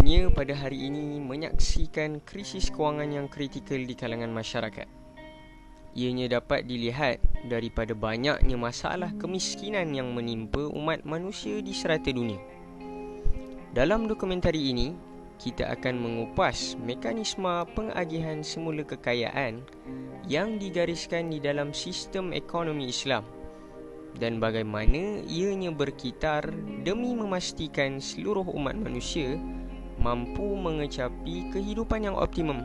Dunia pada hari ini menyaksikan krisis kewangan yang kritikal di kalangan masyarakat. Ianya dapat dilihat daripada banyaknya masalah kemiskinan yang menimpa umat manusia di serata dunia. Dalam dokumentari ini, kita akan mengupas mekanisme pengagihan semula kekayaan yang digariskan di dalam sistem ekonomi Islam dan bagaimana ianya berkitar demi memastikan seluruh umat manusia mampu mengecapi kehidupan yang optimum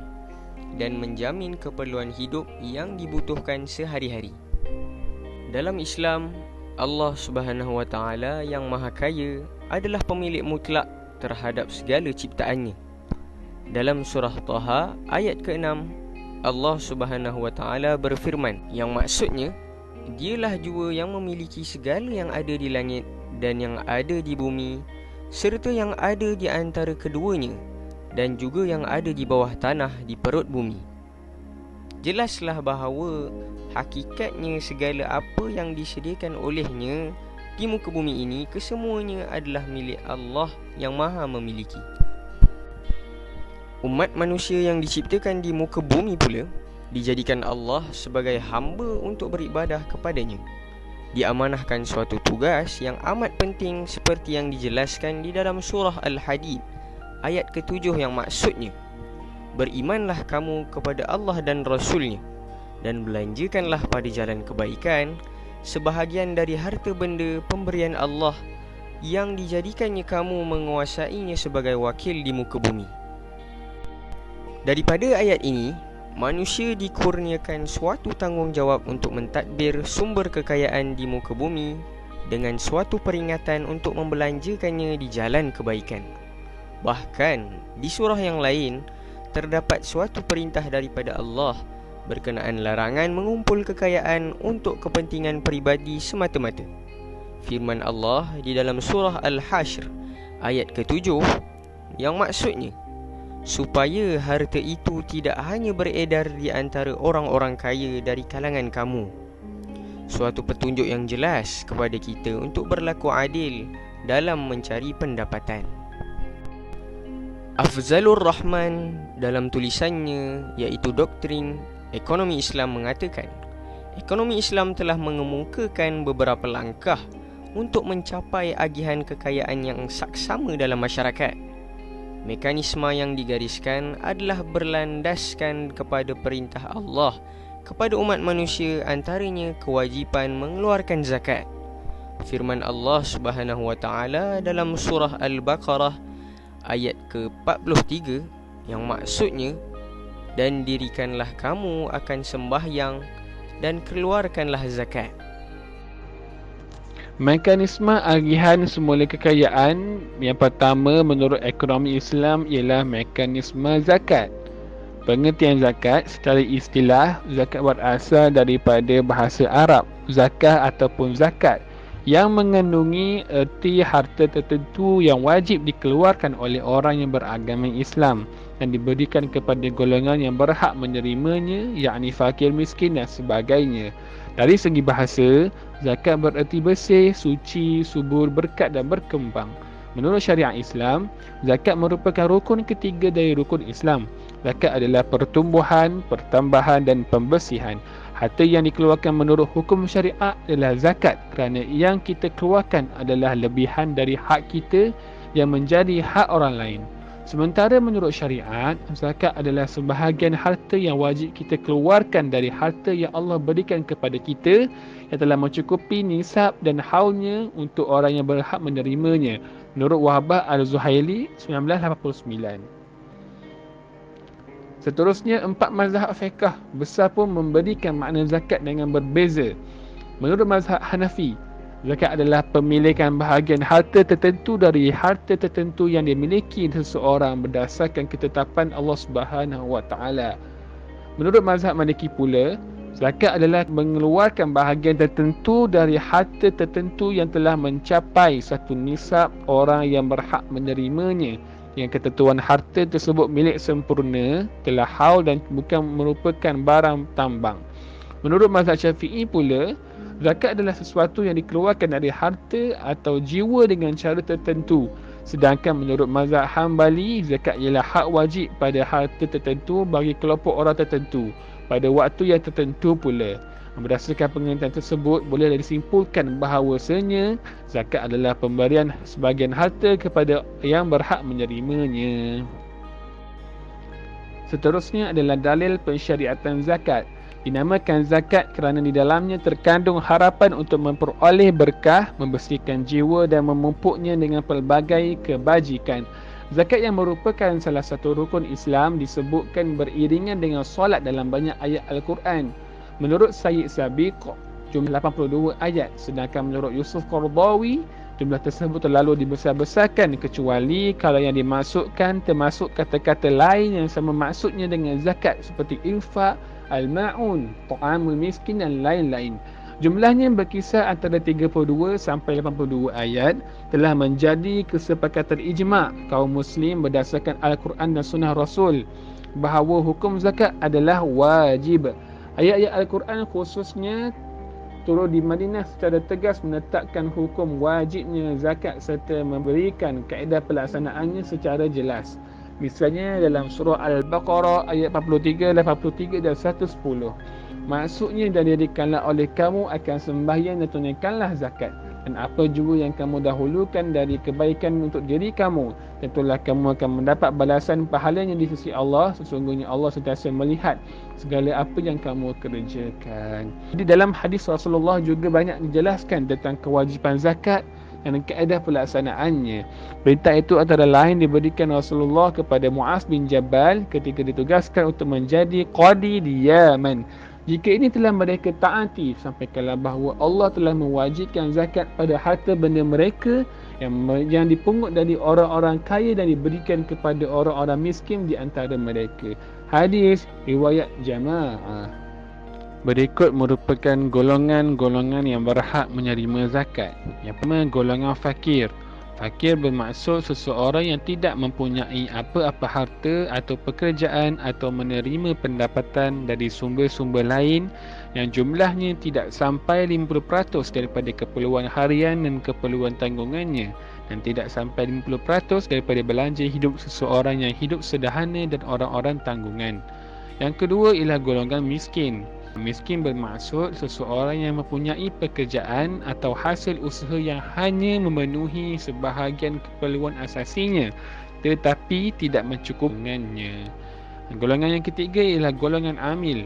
dan menjamin keperluan hidup yang dibutuhkan sehari-hari. Dalam Islam, Allah Subhanahu Wa Taala yang Maha Kaya adalah pemilik mutlak terhadap segala ciptaannya. Dalam surah Taha ayat ke-6, Allah Subhanahu Wa Taala berfirman yang maksudnya, Dialah jua yang memiliki segala yang ada di langit dan yang ada di bumi, serta yang ada di antara keduanya, dan juga yang ada di bawah tanah di perut bumi. Jelaslah bahawa hakikatnya segala apa yang disediakan olehnya di muka bumi ini kesemuanya adalah milik Allah yang Maha memiliki. Umat manusia yang diciptakan di muka bumi pula dijadikan Allah sebagai hamba untuk beribadah kepadanya. Diamanahkan suatu tugas yang amat penting seperti yang dijelaskan di dalam surah Al-Hadid ayat ke-7 yang maksudnya, berimanlah kamu kepada Allah dan Rasulnya dan belanjakanlah pada jalan kebaikan sebahagian dari harta benda pemberian Allah yang dijadikannya kamu menguasainya sebagai wakil di muka bumi. Daripada ayat ini, manusia dikurniakan suatu tanggungjawab untuk mentadbir sumber kekayaan di muka bumi dengan suatu peringatan untuk membelanjakannya di jalan kebaikan. Bahkan di surah yang lain terdapat suatu perintah daripada Allah berkenaan larangan mengumpul kekayaan untuk kepentingan peribadi semata-mata. Firman Allah di dalam surah Al-Hashr ayat ke-7 yang maksudnya, supaya harta itu tidak hanya beredar di antara orang-orang kaya dari kalangan kamu. Suatu petunjuk yang jelas kepada kita untuk berlaku adil dalam mencari pendapatan. Afzalur Rahman dalam tulisannya iaitu Doktrin Ekonomi Islam mengatakan, ekonomi Islam telah mengemukakan beberapa langkah untuk mencapai agihan kekayaan yang saksama dalam masyarakat. Mekanisme yang digariskan adalah berlandaskan kepada perintah Allah kepada umat manusia, antaranya kewajipan mengeluarkan zakat. Firman Allah Subhanahu Wa Taala dalam surah Al-Baqarah ayat ke-43 yang maksudnya, dan dirikanlah kamu akan sembahyang dan keluarkanlah zakat. Mekanisme agihan semula kekayaan yang pertama menurut ekonomi Islam ialah mekanisme zakat. Pengertian zakat secara istilah, zakat berasal daripada bahasa Arab, zakah ataupun zakat, yang mengandungi erti harta tertentu yang wajib dikeluarkan oleh orang yang beragama Islam dan diberikan kepada golongan yang berhak menerimanya, yakni fakir, miskin dan sebagainya. Dari segi bahasa, zakat bererti bersih, suci, subur, berkat dan berkembang. Menurut syariat Islam, zakat merupakan rukun ketiga dari rukun Islam. Zakat adalah pertumbuhan, pertambahan dan pembersihan. Harta yang dikeluarkan menurut hukum syariat adalah zakat kerana yang kita keluarkan adalah lebihan dari hak kita yang menjadi hak orang lain. Sementara menurut syariat, zakat adalah sebahagian harta yang wajib kita keluarkan dari harta yang Allah berikan kepada kita yang telah mencukupi nisab dan haulnya untuk orang yang berhak menerimanya. Menurut Wahbah Al-Zuhaili 1989. Seterusnya, 4 mazhab fiqh besar pun memberikan makna zakat dengan berbeza. Menurut mazhab Hanafi, zakat adalah pemilikan bahagian harta tertentu dari harta tertentu yang dimiliki seseorang berdasarkan ketetapan Allah Subhanahu Wa Taala. Menurut mazhab Maliki pula, zakat adalah mengeluarkan bahagian tertentu dari harta tertentu yang telah mencapai satu nisab orang yang berhak menerimanya, yang ketentuan harta tersebut milik sempurna, telah haul dan bukan merupakan barang tambang. Menurut mazhab Syafi'i pula, zakat adalah sesuatu yang dikeluarkan dari harta atau jiwa dengan cara tertentu Sedangkan menurut mazhab Hambali, zakat ialah hak wajib pada harta tertentu bagi kelompok orang tertentu pada waktu yang tertentu pula. Berdasarkan pengertian tersebut, boleh disimpulkan bahawasanya zakat adalah pemberian sebahagian harta kepada yang berhak menerimanya. Seterusnya adalah dalil pensyariatan zakat. Dinamakan zakat kerana di dalamnya terkandung harapan untuk memperoleh berkah, membersihkan jiwa dan memupuknya dengan pelbagai kebajikan. Zakat yang merupakan salah satu rukun Islam disebutkan beriringan dengan solat dalam banyak ayat Al-Quran. Menurut Sayyid Sabiq, jumlah 82 ayat, sedangkan menurut Yusuf Qaradawi, jumlah tersebut terlalu dibesar-besarkan kecuali kalau yang dimasukkan termasuk kata-kata lain yang sama maksudnya dengan zakat seperti infak, al-ma'un, ta'amul miskin dan lain-lain. Jumlahnya berkisar antara 32 sampai 82 ayat, telah menjadi kesepakatan ijma' kaum muslim berdasarkan Al-Quran dan Sunnah Rasul bahawa hukum zakat adalah wajib. Ayat-ayat Al-Quran khususnya turun di Madinah secara tegas menetapkan hukum wajibnya zakat serta memberikan kaedah pelaksanaannya secara jelas. Misalnya dalam surah Al-Baqarah ayat 43, 83 dan 110. Maksudnya, dan didirikanlah oleh kamu akan sembahyang dan tunaikanlah zakat. Dan apa juga yang kamu dahulukan dari kebaikan untuk diri kamu, tentulah kamu akan mendapat balasan pahalanya di sisi Allah. Sesungguhnya Allah sentiasa melihat segala apa yang kamu kerjakan. Jadi dalam hadis Rasulullah juga banyak dijelaskan tentang kewajipan zakat dan kaedah pelaksanaannya. Perintah itu antara lain diberikan Rasulullah kepada Muaz bin Jabal ketika ditugaskan untuk menjadi qadi di Yaman. Jika ini telah mereka taati, sampaikanlah bahawa Allah telah mewajibkan zakat pada harta benda mereka yang dipungut dari orang-orang kaya dan diberikan kepada orang-orang miskin di antara mereka. Hadis riwayat jamaah. Berikut merupakan golongan-golongan yang berhak menerima zakat. Yang pertama, golongan fakir. Fakir bermaksud seseorang yang tidak mempunyai apa-apa harta atau pekerjaan atau menerima pendapatan dari sumber-sumber lain yang jumlahnya tidak sampai 50% daripada keperluan harian dan keperluan tanggungannya, dan tidak sampai 50% daripada belanja hidup seseorang yang hidup sederhana dan orang-orang tanggungan. Yang kedua ialah golongan miskin. Miskin bermaksud seseorang yang mempunyai pekerjaan atau hasil usaha yang hanya memenuhi sebahagian keperluan asasinya tetapi tidak mencukupkannya. Golongan yang ketiga ialah golongan amil.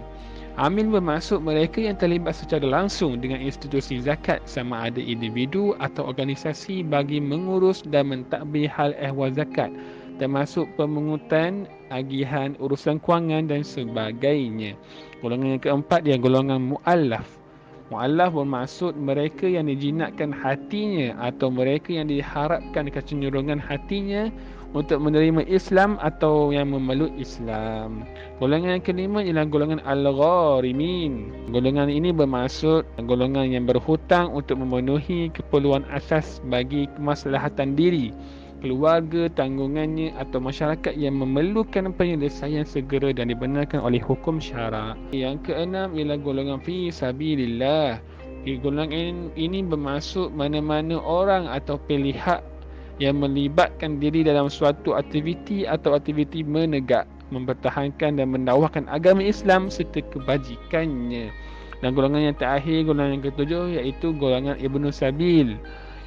Amil bermaksud mereka yang terlibat secara langsung dengan institusi zakat, sama ada individu atau organisasi, bagi mengurus dan mentadbir hal ehwal zakat, termasuk pemungutan, agihan, urusan kewangan dan sebagainya. Golongan yang keempat dia golongan mu'allaf. Mu'allaf bermaksud mereka yang dijinakkan hatinya atau mereka yang diharapkan kecenderungan hatinya untuk menerima Islam atau yang memeluk Islam. Golongan yang kelima ialah golongan al-gharimin. Golongan ini bermaksud golongan yang berhutang untuk memenuhi keperluan asas bagi kemaslahatan diri, keluarga, tanggungannya atau masyarakat yang memerlukan penyelesaian segera dan dibenarkan oleh hukum syarak. Yang keenam ialah golongan fi sabilillah. Golongan ini bermaksud mana-mana orang atau pihak yang melibatkan diri dalam suatu aktiviti atau aktiviti menegak, mempertahankan dan mendakwahkan agama Islam serta kebajikannya. Dan golongan yang terakhir, golongan yang ketujuh, iaitu golongan Ibnu Sabil.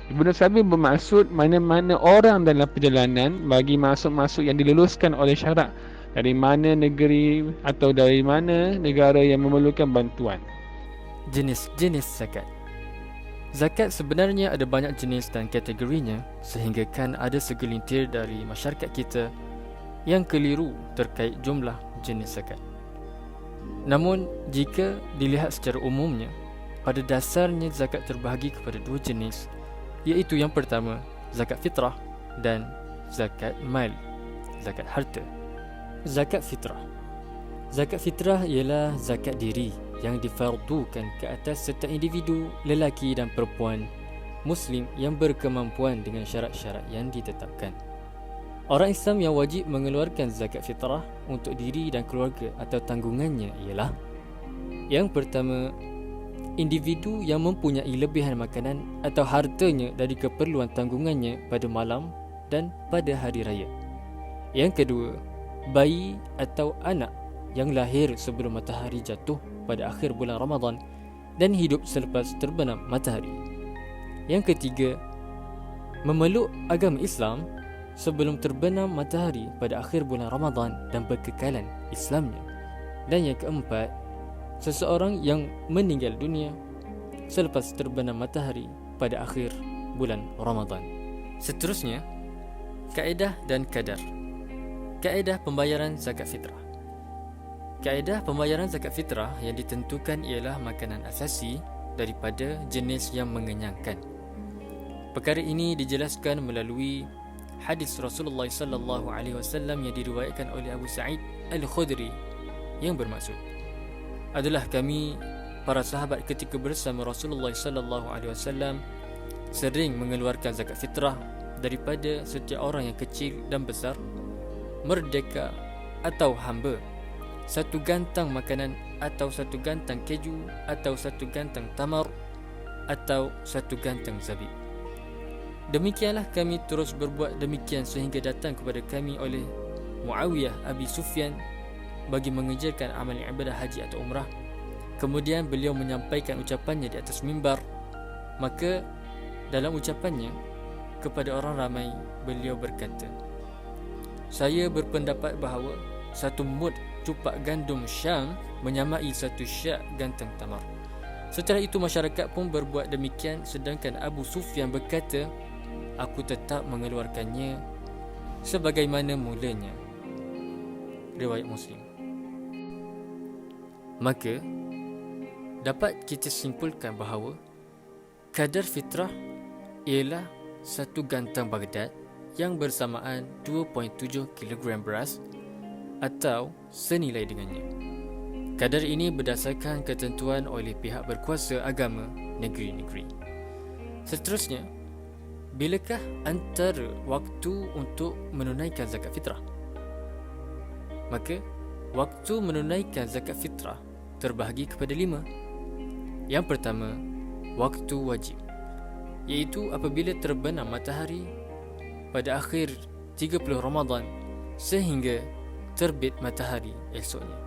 Ibnu Sabil bermaksud mana-mana orang dalam perjalanan bagi masuk-masuk yang diluluskan oleh syarak dari mana negeri atau dari mana negara yang memerlukan bantuan. Jenis-jenis zakat. Zakat sebenarnya ada banyak jenis dan kategorinya, sehingga kan ada segelintir dari masyarakat kita yang keliru terkait jumlah jenis zakat. Namun, jika dilihat secara umumnya, pada dasarnya zakat terbahagi kepada dua jenis, iaitu yang pertama, zakat fitrah dan zakat mal, zakat harta. Zakat fitrah. Zakat fitrah ialah zakat diri yang difardukan ke atas setiap individu, lelaki dan perempuan Muslim yang berkemampuan dengan syarat-syarat yang ditetapkan. Orang Islam yang wajib mengeluarkan zakat fitrah untuk diri dan keluarga atau tanggungannya ialah: yang pertama, individu yang mempunyai lebihan makanan atau hartanya dari keperluan tanggungannya pada malam dan pada hari raya. Yang kedua, bayi atau anak yang lahir sebelum matahari jatuh pada akhir bulan Ramadan dan hidup selepas terbenam matahari. Yang ketiga, memeluk agama Islam sebelum terbenam matahari pada akhir bulan Ramadan dan berkekalan Islamnya. Dan yang keempat, seseorang yang meninggal dunia selepas terbenam matahari pada akhir bulan Ramadan. Seterusnya, kaedah dan kadar. Kaedah pembayaran zakat fitrah. Kaedah pembayaran zakat fitrah yang ditentukan ialah makanan asasi daripada jenis yang mengenyangkan. Perkara ini dijelaskan melalui hadis Rasulullah sallallahu alaihi wasallam yang diriwayatkan oleh Abu Sa'id Al-Khudri yang bermaksud, adalah kami para sahabat ketika bersama Rasulullah sallallahu alaihi wasallam sering mengeluarkan zakat fitrah daripada setiap orang yang kecil dan besar, merdeka atau hamba, satu gantang makanan atau satu gantang keju atau satu gantang tamar atau satu gantang zabib. Demikianlah kami terus berbuat demikian sehingga datang kepada kami oleh Muawiyah Abi Sufyan bagi mengerjakan amal ibadah haji atau umrah. Kemudian beliau menyampaikan ucapannya di atas mimbar. Maka dalam ucapannya kepada orang ramai, beliau berkata, saya berpendapat bahawa satu mud cupak gandum Syam menyamai satu syak gantang tamar. Setelah itu masyarakat pun berbuat demikian, sedangkan Abu Sufyan berkata, aku tetap mengeluarkannya sebagaimana mulanya. Riwayat Muslim. Maka dapat kita simpulkan bahawa kadar fitrah ialah satu gantang Baghdad yang bersamaan 2.7 kg beras atau senilai dengannya. Kadar ini berdasarkan ketentuan oleh pihak berkuasa agama negeri-negeri. Seterusnya, bilakah antara waktu untuk menunaikan zakat fitrah? Maka, waktu menunaikan zakat fitrah terbahagi kepada 5. Yang pertama, waktu wajib, iaitu apabila terbenam matahari pada akhir 30 Ramadan sehingga terbit matahari esoknya.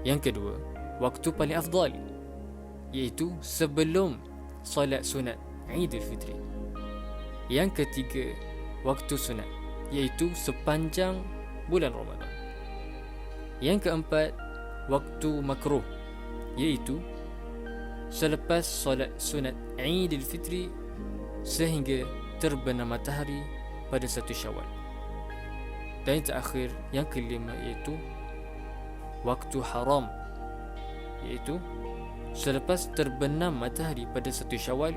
Yang kedua, waktu paling afdal, iaitu sebelum solat sunat Aidilfitri. Yang ketiga, waktu sunat, iaitu sepanjang bulan Ramadan. Yang keempat, waktu makruh, iaitu selepas solat sunat Aidilfitri sehingga terbenam matahari pada 1 Syawal. Dan yang terakhir, yang kelima, iaitu waktu haram, iaitu selepas terbenam matahari pada 1 Syawal,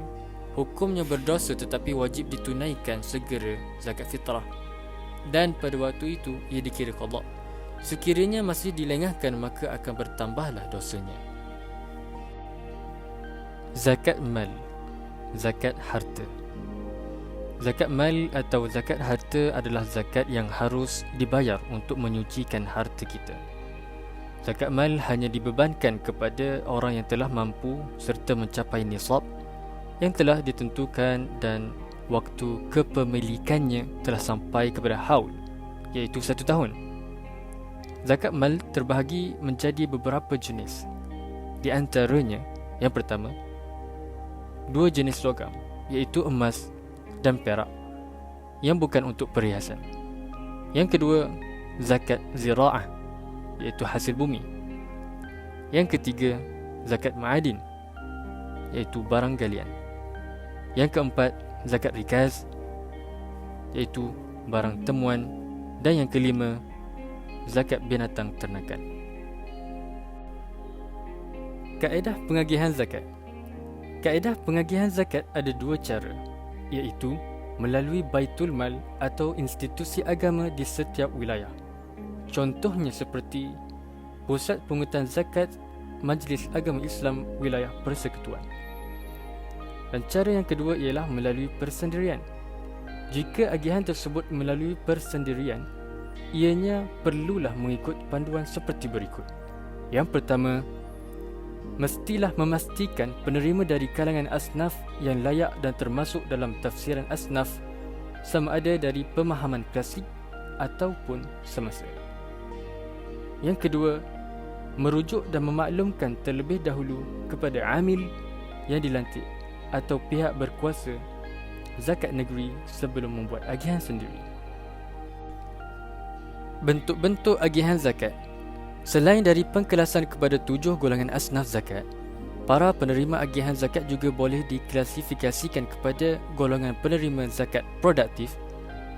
hukumnya berdosa tetapi wajib ditunaikan segera zakat fitrah. Dan pada waktu itu ia dikira qada. Sekiranya masih dilengahkan, maka akan bertambahlah dosanya. Zakat mal, zakat harta. Zakat mal atau zakat harta adalah zakat yang harus dibayar untuk menyucikan harta kita. Zakat mal hanya dibebankan kepada orang yang telah mampu serta mencapai nisab yang telah ditentukan dan waktu kepemilikannya telah sampai kepada haul, iaitu 1 tahun. Zakat mal terbahagi menjadi beberapa jenis. Di antaranya, yang pertama, 2 jenis logam, iaitu emas dan perak yang bukan untuk perhiasan. Yang kedua, zakat zira'ah, iaitu hasil bumi. Yang ketiga, zakat ma'adin, iaitu barang galian. Yang keempat, zakat rikaz, iaitu barang temuan. Dan yang kelima, zakat binatang ternakan. Kaedah pengagihan zakat. Kaedah pengagihan zakat ada 2 cara, iaitu melalui Baitul Mal atau institusi agama di setiap wilayah. Contohnya seperti Pusat Pungutan Zakat Majlis Agama Islam Wilayah Persekutuan. Dan cara yang kedua ialah melalui persendirian. Jika agihan tersebut melalui persendirian, ianya perlulah mengikut panduan seperti berikut. Yang pertama, mestilah memastikan penerima dari kalangan asnaf yang layak dan termasuk dalam tafsiran asnaf sama ada dari pemahaman klasik ataupun semasa. Yang kedua, merujuk dan memaklumkan terlebih dahulu kepada amil yang dilantik atau pihak berkuasa zakat negeri sebelum membuat agihan sendiri. Bentuk-bentuk agihan zakat. Selain dari pengkelasan kepada 7 golongan asnaf zakat, para penerima agihan zakat juga boleh diklasifikasikan kepada golongan penerima zakat produktif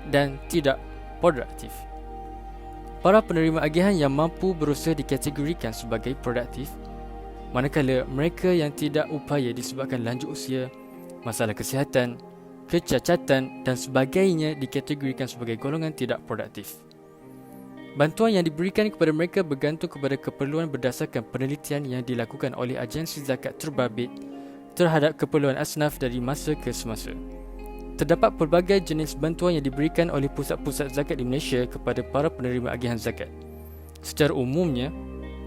dan tidak produktif. Para penerima agihan yang mampu berusaha dikategorikan sebagai produktif, manakala mereka yang tidak upaya disebabkan lanjut usia, masalah kesihatan, kecacatan dan sebagainya dikategorikan sebagai golongan tidak produktif. Bantuan yang diberikan kepada mereka bergantung kepada keperluan berdasarkan penelitian yang dilakukan oleh agensi zakat terbabit terhadap keperluan asnaf dari masa ke semasa. Terdapat pelbagai jenis bantuan yang diberikan oleh pusat-pusat zakat di Malaysia kepada para penerima agihan zakat. Secara umumnya,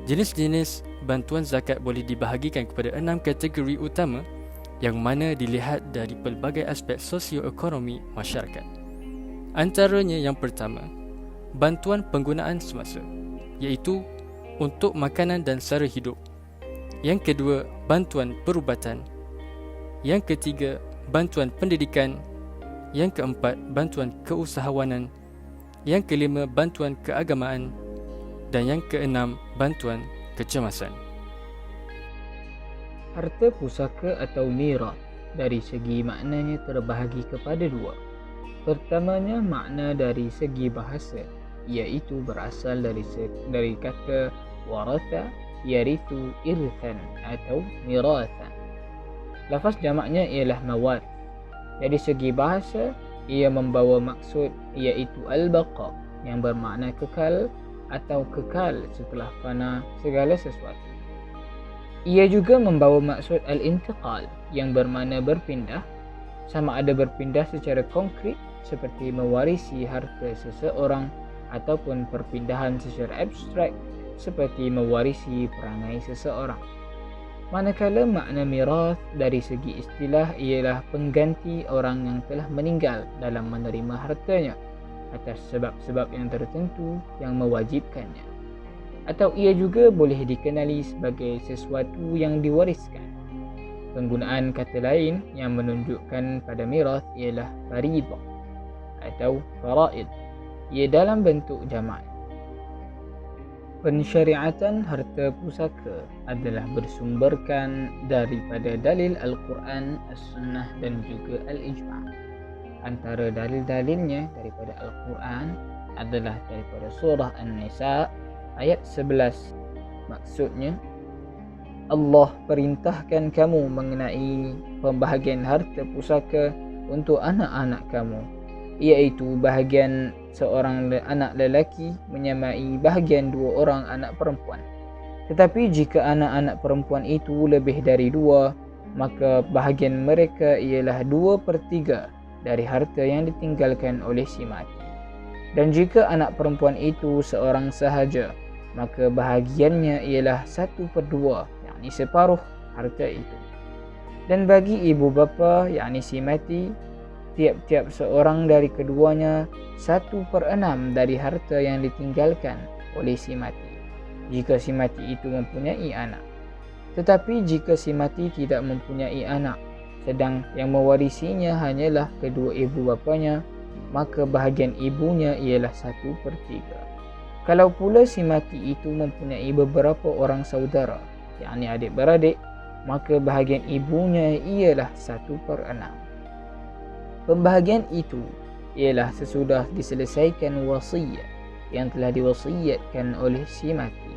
jenis-jenis bantuan zakat boleh dibahagikan kepada 6 kategori utama yang mana dilihat dari pelbagai aspek sosioekonomi masyarakat. Antaranya yang pertama, bantuan penggunaan semasa, iaitu untuk makanan dan sara hidup. Yang kedua, bantuan perubatan. Yang ketiga, bantuan pendidikan. Yang keempat, bantuan keusahawanan. Yang kelima, bantuan keagamaan. Dan yang keenam, bantuan kecemasan. Harta pusaka atau mirath dari segi maknanya terbahagi kepada 2. Pertamanya, makna dari segi bahasa, iaitu berasal dari kata waratha yarithu irthan atau mirathan. Lafaz jamaknya ialah mawar. Dari segi bahasa, ia membawa maksud iaitu al-baqa yang bermakna kekal atau kekal setelah fana segala sesuatu. Ia juga membawa maksud al-intiqal yang bermakna berpindah, sama ada berpindah secara konkret seperti mewarisi harta seseorang ataupun perpindahan secara abstrak seperti mewarisi perangai seseorang. Manakala makna mirath dari segi istilah ialah pengganti orang yang telah meninggal dalam menerima hartanya atas sebab-sebab yang tertentu yang mewajibkannya. Atau ia juga boleh dikenali sebagai sesuatu yang diwariskan. Penggunaan kata lain yang menunjukkan pada mirath ialah fariḍah atau faraid. Ia dalam bentuk jamak. Pensyariatan harta pusaka adalah bersumberkan daripada dalil Al-Quran, As-Sunnah dan juga Al-Ijma'. Antara dalil-dalilnya daripada Al-Quran adalah daripada surah An-Nisa ayat 11. Maksudnya, Allah perintahkan kamu mengenai pembahagian harta pusaka untuk anak-anak kamu, iaitu bahagian seorang anak lelaki menyamai bahagian 2 orang anak perempuan. Tetapi jika anak-anak perempuan itu lebih dari 2, maka bahagian mereka ialah 2/3 dari harta yang ditinggalkan oleh si mati. Dan jika anak perempuan itu seorang sahaja, maka bahagiannya ialah 1/2, yakni separuh harta itu. Dan bagi ibu bapa, yakni si mati, tiap-tiap seorang dari keduanya 1/6 dari harta yang ditinggalkan oleh si mati, jika si mati itu mempunyai anak. Tetapi jika si mati tidak mempunyai anak, sedang yang mewarisinya hanyalah kedua ibu bapanya, maka bahagian ibunya ialah 1/3. Kalau pula si mati itu mempunyai beberapa orang saudara, yakni adik-beradik, maka bahagian ibunya ialah 1/6. Pembahagian itu ialah sesudah diselesaikan wasiat yang telah diwasiatkan oleh si mati,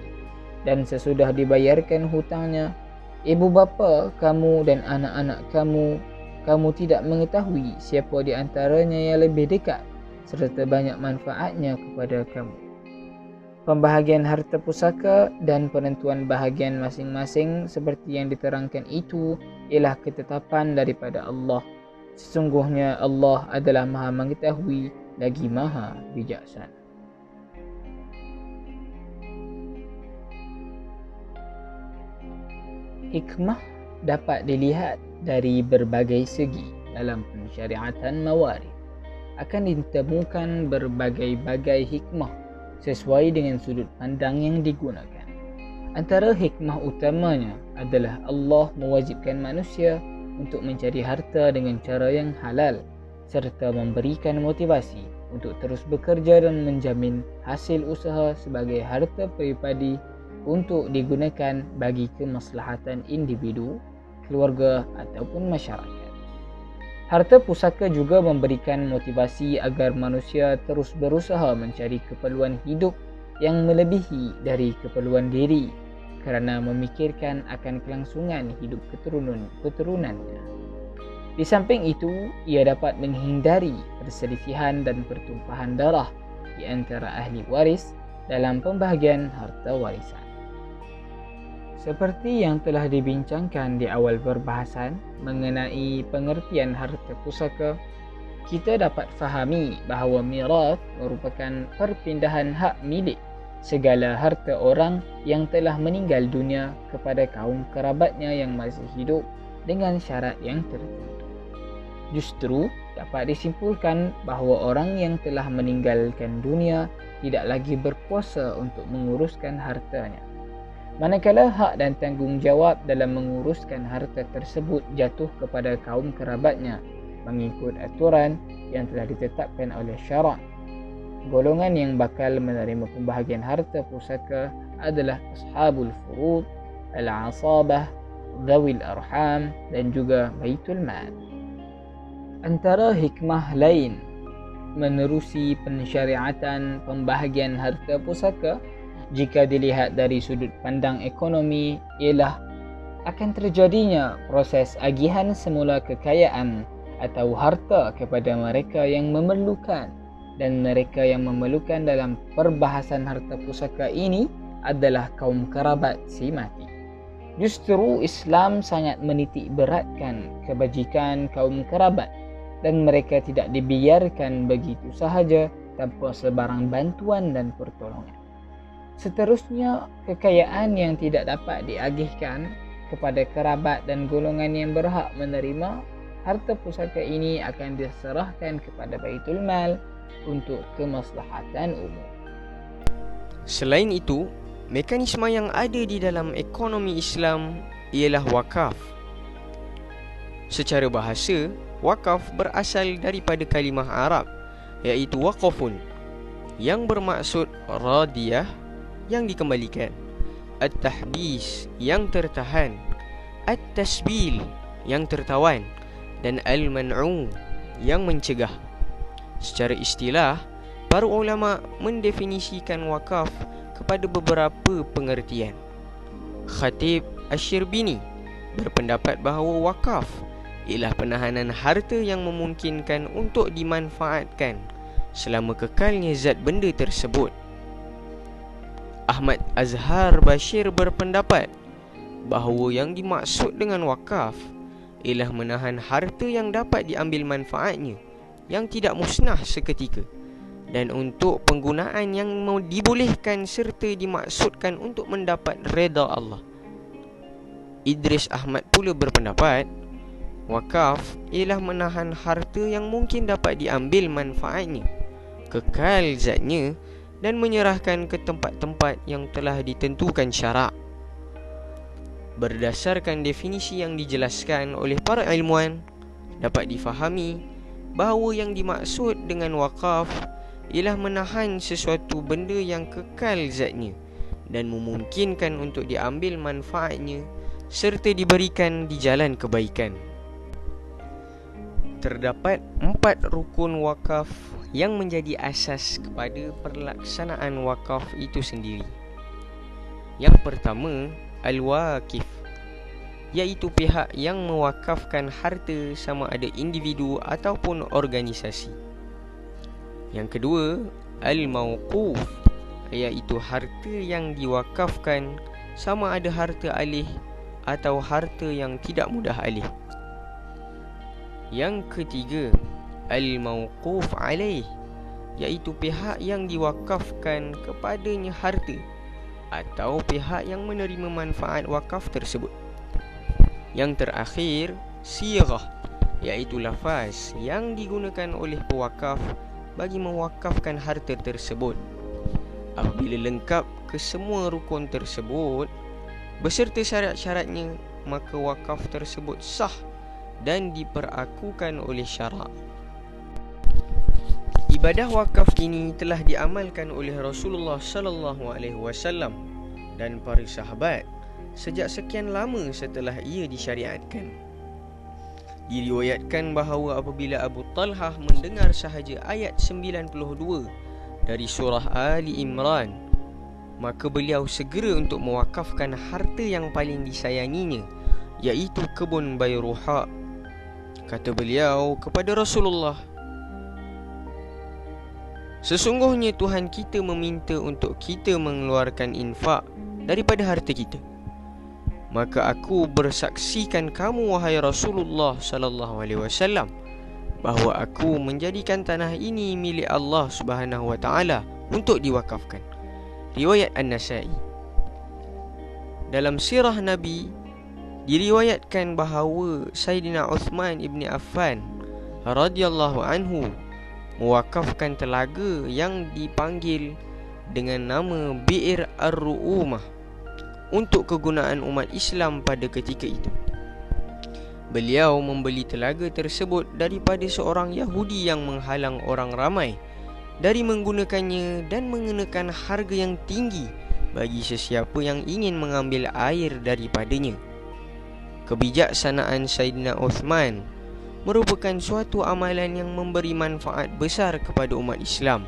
dan sesudah dibayarkan hutangnya. Ibu bapa kamu dan anak-anak kamu tidak mengetahui siapa di antaranya yang lebih dekat serta banyak manfaatnya kepada kamu. Pembahagian harta pusaka dan penentuan bahagian masing-masing seperti yang diterangkan itu ialah ketetapan daripada Allah. Sesungguhnya Allah adalah Maha mengetahui lagi Maha bijaksana. Hikmah dapat dilihat dari berbagai segi dalam pensyariatan mawarith. akan ditemukan berbagai-bagai hikmah sesuai dengan sudut pandang yang digunakan. Antara hikmah utamanya adalah Allah mewajibkan manusia untuk mencari harta dengan cara yang halal serta memberikan motivasi untuk terus bekerja dan menjamin hasil usaha sebagai harta peribadi untuk digunakan bagi kemaslahatan individu, keluarga ataupun masyarakat. Harta pusaka juga memberikan motivasi agar manusia terus berusaha mencari keperluan hidup yang melebihi dari keperluan diri kerana memikirkan akan kelangsungan hidup keturunannya. Di samping itu, ia dapat menghindari perselisihan dan pertumpahan darah di antara ahli waris dalam pembahagian harta warisan. Seperti yang telah dibincangkan di awal perbahasan mengenai pengertian harta pusaka, kita dapat fahami bahawa mirath merupakan perpindahan hak milik segala harta orang yang telah meninggal dunia kepada kaum kerabatnya yang masih hidup dengan syarat yang tertentu. Justru dapat disimpulkan bahawa orang yang telah meninggalkan dunia tidak lagi berkuasa untuk menguruskan hartanya. Manakala hak dan tanggungjawab dalam menguruskan harta tersebut jatuh kepada kaum kerabatnya mengikut aturan yang telah ditetapkan oleh syarak. Golongan yang bakal menerima pembahagian harta pusaka adalah ashabul furud, al-asabah, dhawil arham dan juga baitul mal. Antara hikmah lain menerusi pensyariatan pembahagian harta pusaka jika dilihat dari sudut pandang ekonomi ialah akan terjadinya proses agihan semula kekayaan atau harta kepada mereka yang memerlukan, dan mereka yang memerlukan dalam perbahasan harta pusaka ini adalah kaum kerabat si mati. Justru Islam sangat menitik beratkan kebajikan kaum kerabat dan mereka tidak dibiarkan begitu sahaja tanpa sebarang bantuan dan pertolongan. Seterusnya, kekayaan yang tidak dapat diagihkan kepada kerabat dan golongan yang berhak menerima harta pusaka ini akan diserahkan kepada Baitul Mal untuk kemaslahatan umum. Selain itu, mekanisme yang ada di dalam ekonomi Islam ialah wakaf. Secara bahasa, wakaf berasal daripada kalimah Arab iaitu waqafun yang bermaksud radiyah yang dikembalikan, at-tahbis yang tertahan, at-tasbil yang tertawan dan al-man'u yang mencegah. Secara istilah, para ulama mendefinisikan wakaf kepada beberapa pengertian. Khatib Asy-Syirbini berpendapat bahawa wakaf ialah penahanan harta yang memungkinkan untuk dimanfaatkan selama kekalnya zat benda tersebut. Ahmad Azhar Bashir berpendapat bahawa yang dimaksud dengan wakaf ialah menahan harta yang dapat diambil manfaatnya yang tidak musnah seketika dan untuk penggunaan yang dibolehkan serta dimaksudkan untuk mendapat redha Allah. Idris Ahmad pula berpendapat wakaf ialah menahan harta yang mungkin dapat diambil manfaatnya, kekal zatnya dan menyerahkan ke tempat-tempat yang telah ditentukan syarak. Berdasarkan definisi yang dijelaskan oleh para ilmuwan, dapat difahami bahawa yang dimaksud dengan wakaf ialah menahan sesuatu benda yang kekal zatnya dan memungkinkan untuk diambil manfaatnya serta diberikan di jalan kebaikan. Terdapat 4 rukun wakaf yang menjadi asas kepada pelaksanaan wakaf itu sendiri. Yang pertama, al-waqif, iaitu pihak yang mewakafkan harta sama ada individu ataupun organisasi. Yang kedua, al-mauquf, iaitu harta yang diwakafkan sama ada harta alih atau harta yang tidak mudah alih. Yang ketiga, al-mauquf alaih, iaitu pihak yang diwakafkan kepadanya harta atau pihak yang menerima manfaat wakaf tersebut. Yang terakhir, sirah, iaitu lafaz yang digunakan oleh pewakaf bagi mewakafkan harta tersebut. Apabila lengkap kesemua rukun tersebut beserta syarat-syaratnya, maka wakaf tersebut sah dan diperakukan oleh syarak. Ibadah wakaf ini telah diamalkan oleh Rasulullah sallallahu alaihi wasallam dan para sahabat sejak sekian lama setelah ia disyariatkan. Diriwayatkan bahawa apabila Abu Talhah mendengar sahaja ayat 92 dari surah Ali Imran, maka beliau segera untuk mewakafkan harta yang paling disayanginya, iaitu kebun Bayruha. Kata beliau kepada Rasulullah, "Sesungguhnya Tuhan kita meminta untuk kita mengeluarkan infak daripada harta kita. Maka aku bersaksikan kamu, wahai Rasulullah sallallahu alaihi wasallam, bahawa aku menjadikan tanah ini milik Allah Subhanahu wa taala untuk diwakafkan." Riwayat An-Nasa'i. Dalam sirah Nabi diriwayatkan bahawa Sayyidina Uthman ibn Affan radhiyallahu anhu mewakafkan telaga yang dipanggil dengan nama Bi'r Ar-Ru'umah untuk kegunaan umat Islam pada ketika itu. Beliau membeli telaga tersebut daripada seorang Yahudi yang menghalang orang ramai dari menggunakannya dan mengenakan harga yang tinggi bagi sesiapa yang ingin mengambil air daripadanya. Kebijaksanaan Sayyidina Uthman merupakan suatu amalan yang memberi manfaat besar kepada umat Islam.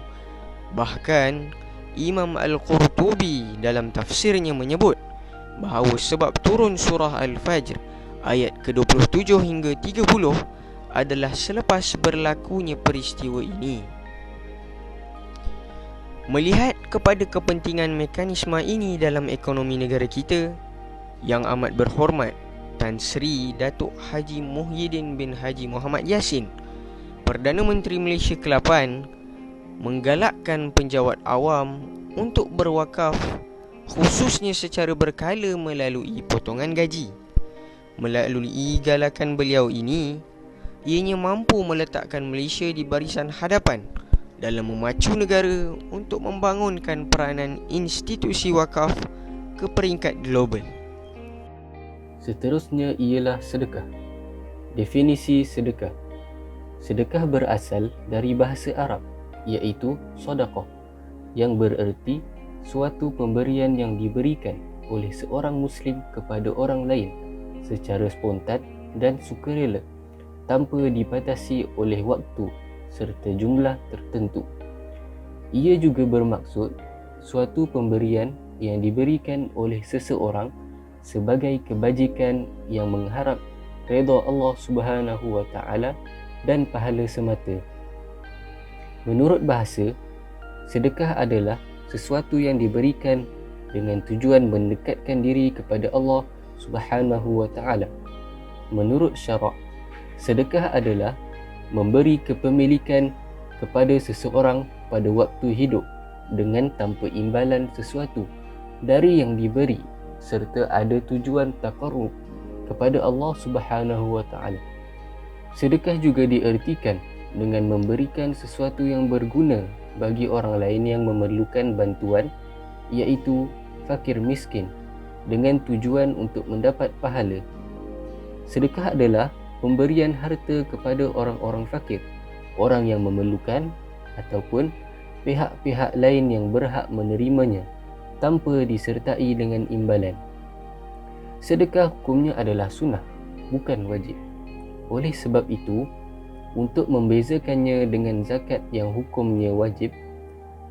Bahkan Imam Al-Qurtubi dalam tafsirnya menyebut bahawa sebab turun surah Al-Fajr ayat ke-27 hingga 30 adalah selepas berlakunya peristiwa ini. Melihat kepada kepentingan mekanisme ini dalam ekonomi negara kita, Yang amat berhormat Tan Sri Datuk Haji Muhyiddin bin Haji Muhammad Yassin, Perdana Menteri Malaysia ke-8, menggalakkan penjawat awam untuk berwakaf, khususnya secara berkala melalui potongan gaji. Melalui galakan beliau ini, ianya mampu meletakkan Malaysia di barisan hadapan dalam memacu negara untuk membangunkan peranan institusi wakaf ke peringkat global. Seterusnya ialah sedekah. Definisi sedekah. Sedekah berasal dari bahasa Arab, iaitu sedekah, yang bererti suatu pemberian yang diberikan oleh seorang Muslim kepada orang lain secara spontan dan sukarela, tanpa dibatasi oleh waktu serta jumlah tertentu. Ia juga bermaksud suatu pemberian yang diberikan oleh seseorang sebagai kebajikan yang mengharap redha Allah Subhanahu wa taala dan pahala semata. Menurut bahasa, sedekah adalah sesuatu yang diberikan dengan tujuan mendekatkan diri kepada Allah Subhanahu wa taala. Menurut syarak, sedekah adalah memberi kepemilikan kepada seseorang pada waktu hidup dengan tanpa imbalan sesuatu dari yang diberi, serta ada tujuan taqarrub kepada Allah Subhanahu wa taala. Sedekah juga diertikan dengan memberikan sesuatu yang berguna bagi orang lain yang memerlukan bantuan, iaitu fakir miskin, dengan tujuan untuk mendapat pahala. Sedekah adalah pemberian harta kepada orang-orang fakir, orang yang memerlukan ataupun pihak-pihak lain yang berhak menerimanya tanpa disertai dengan imbalan. Sedekah hukumnya adalah sunnah, bukan wajib. Oleh sebab itu, untuk membezakannya dengan zakat yang hukumnya wajib,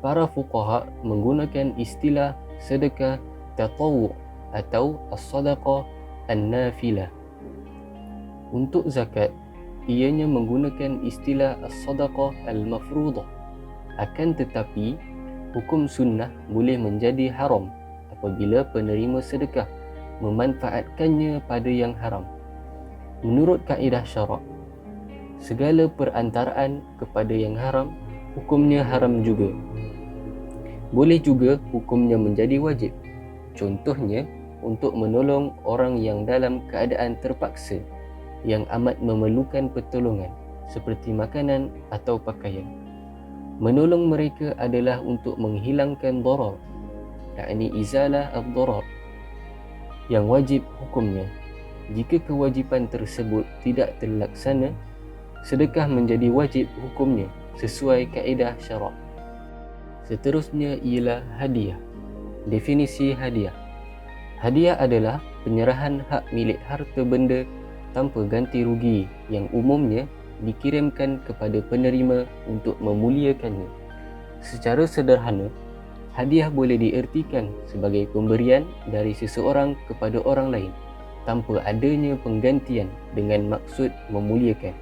para fuqaha menggunakan istilah sedekah tatawwu' atau as-sadaqah an-nafilah. Untuk zakat, ianya menggunakan istilah as-sadaqah al-mafruḍah. Akan tetapi, hukum sunnah boleh menjadi haram apabila penerima sedekah memanfaatkannya pada yang haram. Menurut kaedah syarak, segala perantaraan kepada yang haram, hukumnya haram juga. Boleh juga hukumnya menjadi wajib. Contohnya, untuk menolong orang yang dalam keadaan terpaksa, yang amat memerlukan pertolongan seperti makanan atau pakaian. Menolong mereka adalah untuk menghilangkan darar, yakni izalah ad-darar, yang wajib hukumnya. Jika kewajipan tersebut tidak terlaksana, sedekah menjadi wajib hukumnya sesuai kaedah syarak. Seterusnya ialah hadiah. Definisi hadiah. Hadiah adalah penyerahan hak milik harta benda tanpa ganti rugi yang umumnya dikirimkan kepada penerima untuk memuliakannya. Secara sederhana, hadiah boleh diertikan sebagai pemberian dari seseorang kepada orang lain tanpa adanya penggantian dengan maksud memuliakan.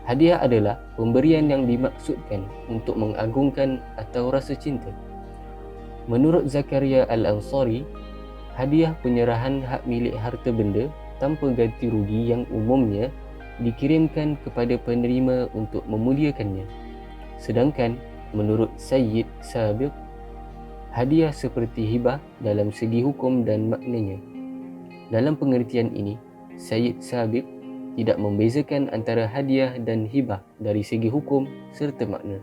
Hadiah adalah pemberian yang dimaksudkan untuk mengagungkan atau rasa cinta. Menurut Zakaria Al-Ansari, hadiah penyerahan hak milik harta benda tanpa ganti rugi yang umumnya dikirimkan kepada penerima untuk memuliakannya. Sedangkan menurut Sayyid Sabiq, hadiah seperti hibah dalam segi hukum dan maknanya. Dalam pengertian ini, Sayyid Sabiq tidak membezakan antara hadiah dan hibah dari segi hukum serta makna.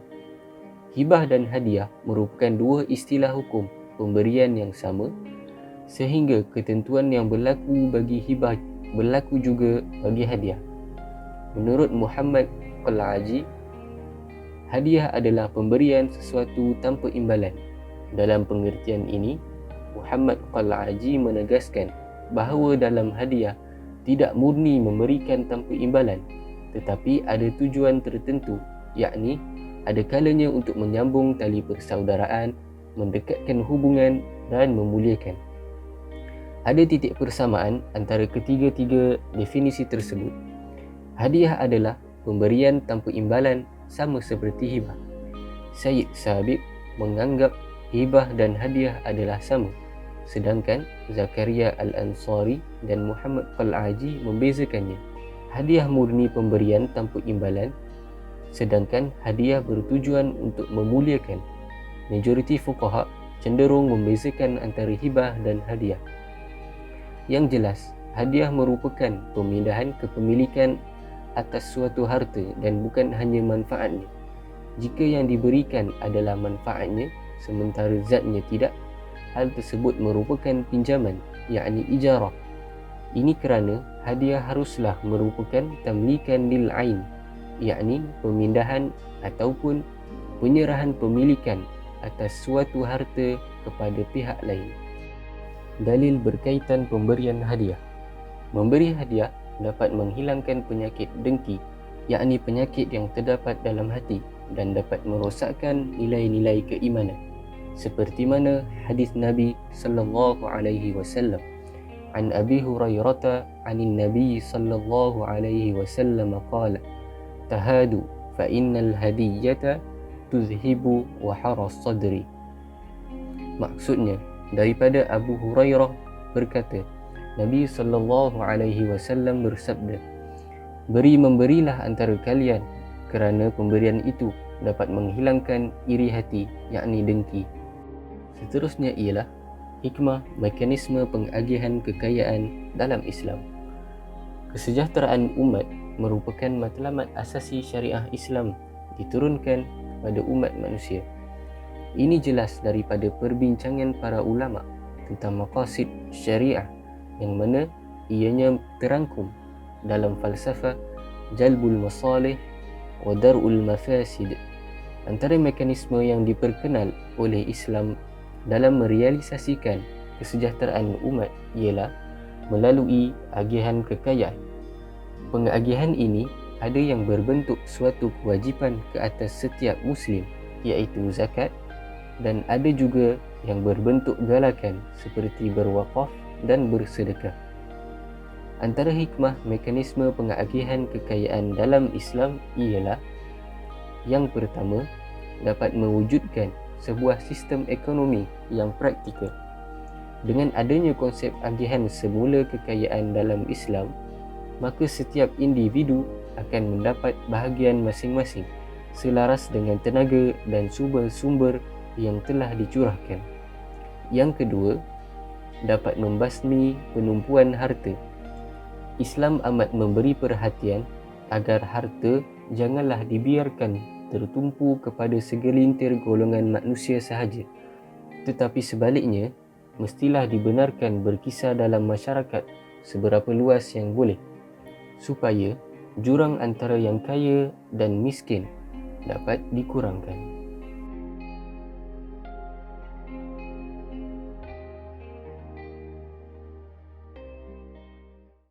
Hibah dan hadiah merupakan dua istilah hukum pemberian yang sama, sehingga ketentuan yang berlaku bagi hibah berlaku juga bagi hadiah. Menurut Muhammad Al-Aji, hadiah adalah pemberian sesuatu tanpa imbalan. Dalam pengertian ini, Muhammad Al-Aji menegaskan bahawa dalam hadiah tidak murni memberikan tanpa imbalan, tetapi ada tujuan tertentu, yakni ada kalanya untuk menyambung tali persaudaraan, mendekatkan hubungan dan memuliakan. Ada titik persamaan antara ketiga-tiga definisi tersebut. Hadiah adalah pemberian tanpa imbalan sama seperti hibah. Sayyid Sabiq menganggap hibah dan hadiah adalah sama, sedangkan Zakaria Al-Ansari dan Muhammad Al-Aji membezakannya. Hadiah murni pemberian tanpa imbalan, sedangkan hadiah bertujuan untuk memuliakan. Majoriti fuqaha cenderung membezakan antara hibah dan hadiah. Yang jelas, hadiah merupakan pemindahan kepemilikan atas suatu harta dan bukan hanya manfaatnya. Jika yang diberikan adalah manfaatnya sementara zatnya tidak, hal tersebut merupakan pinjaman, yakni ijarah. Ini kerana hadiah haruslah merupakan tamlikan lil ain, yakni pemindahan ataupun penyerahan pemilikan atas suatu harta kepada pihak lain. Dalil berkaitan pemberian hadiah. Memberi hadiah dapat menghilangkan penyakit dengki, yakni penyakit yang terdapat dalam hati dan dapat merosakkan nilai-nilai keimanan. Seperti mana hadis Nabi sallallahu alaihi wasallam, an Abi Hurairah anin Nabi sallallahu alaihi wasallam qala, tahadu fa innal hadiyata tuzhibu wa haras sadri. Maksudnya, daripada Abu Hurairah berkata, Nabi sallallahu alaihi wasallam bersabda, memberilah antara kalian kerana pemberian itu dapat menghilangkan iri hati, yakni dengki. Seterusnya ialah hikmah mekanisme pengagihan kekayaan dalam Islam. Kesejahteraan umat merupakan matlamat asasi syariah Islam diturunkan kepada umat manusia. Ini jelas daripada perbincangan para ulama tentang maqasid syariah yang mana ianya terangkum dalam falsafah jalbul masalih wa dar'ul mafasid. Antara mekanisme yang diperkenal oleh Islam dalam merealisasikan kesejahteraan umat ialah melalui agihan kekayaan. Pengagihan ini ada yang berbentuk suatu kewajipan ke atas setiap Muslim, iaitu zakat, dan ada juga yang berbentuk galakan seperti berwakaf dan bersedekah. Antara hikmah mekanisme pengagihan kekayaan dalam Islam ialah yang pertama, dapat mewujudkan sebuah sistem ekonomi yang praktikal. Dengan adanya konsep agihan semula kekayaan dalam Islam, maka setiap individu akan mendapat bahagian masing-masing selaras dengan tenaga dan sumber-sumber yang telah dicurahkan. Yang kedua, dapat membasmi penumpuan harta. Islam amat memberi perhatian agar harta janganlah dibiarkan tertumpu kepada segelintir golongan manusia sahaja, tetapi sebaliknya mestilah dibenarkan berkisar dalam masyarakat seberapa luas yang boleh, supaya jurang antara yang kaya dan miskin dapat dikurangkan.